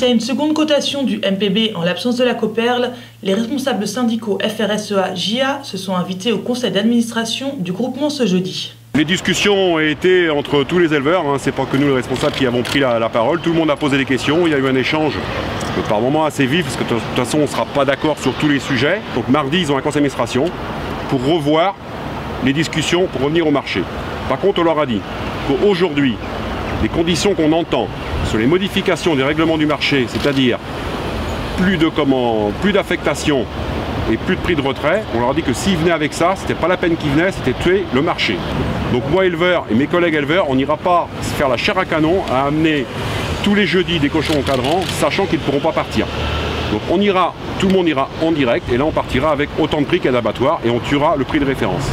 Après une seconde cotation du MPB en l'absence de la Coperle, les responsables syndicaux FRSEA-JA se sont invités au conseil d'administration du groupement ce jeudi. Les discussions ont été entre tous les éleveurs, c'est pas que nous les responsables qui avons pris la parole, tout le monde a posé des questions, il y a eu un échange par moments assez vif, parce que de toute façon on ne sera pas d'accord sur tous les sujets. Donc mardi ils ont un conseil d'administration pour revoir les discussions pour revenir au marché. Par contre on leur a dit qu'aujourd'hui, les conditions qu'on entend sur les modifications des règlements du marché, c'est-à-dire plus d'affectation et plus de prix de retrait, on leur a dit que s'ils venaient avec ça, c'était pas la peine qu'ils venaient, c'était tuer le marché. Donc moi éleveur et mes collègues éleveurs, on n'ira pas se faire la chair à canon à amener tous les jeudis des cochons au cadran, sachant qu'ils ne pourront pas partir. Donc on ira, tout le monde ira en direct, et là on partira avec autant de prix qu'à d'abattoir, et on tuera le prix de référence.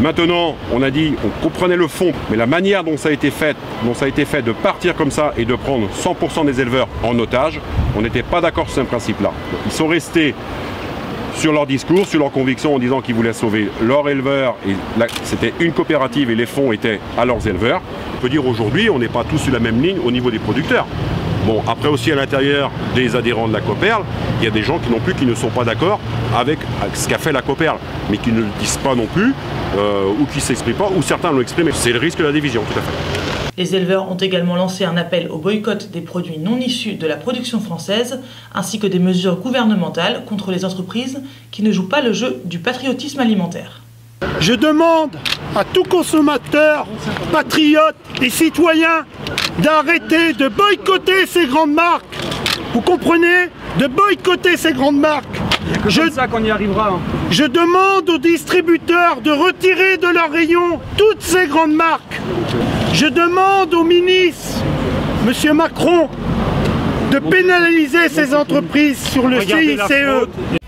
Maintenant, on a dit, on comprenait le fond, mais la manière dont ça a été fait de partir comme ça et de prendre 100% des éleveurs en otage, on n'était pas d'accord sur ce principe-là. Ils sont restés sur leur discours, sur leurs convictions en disant qu'ils voulaient sauver leurs éleveurs, et c'était une coopérative et les fonds étaient à leurs éleveurs. On peut dire aujourd'hui, on n'est pas tous sur la même ligne au niveau des producteurs. Bon, après aussi à l'intérieur des adhérents de la Coperle, il y a des gens qui ne sont pas d'accord avec ce qu'a fait la Coperle, mais qui ne le disent pas non plus, ou qui ne s'expriment pas, ou certains l'ont exprimé. C'est le risque de la division, tout à fait. Les éleveurs ont également lancé un appel au boycott des produits non issus de la production française, ainsi que des mesures gouvernementales contre les entreprises qui ne jouent pas le jeu du patriotisme alimentaire. Je demande à tout consommateur, patriote et citoyen d'arrêter de boycotter ces grandes marques. Vous comprenez? De boycotter ces grandes marques. C'est comme ça qu'on y arrivera. Je demande aux distributeurs de retirer de leurs rayons toutes ces grandes marques. Je demande au ministre, M. Macron, de pénaliser ces entreprises sur le CICE.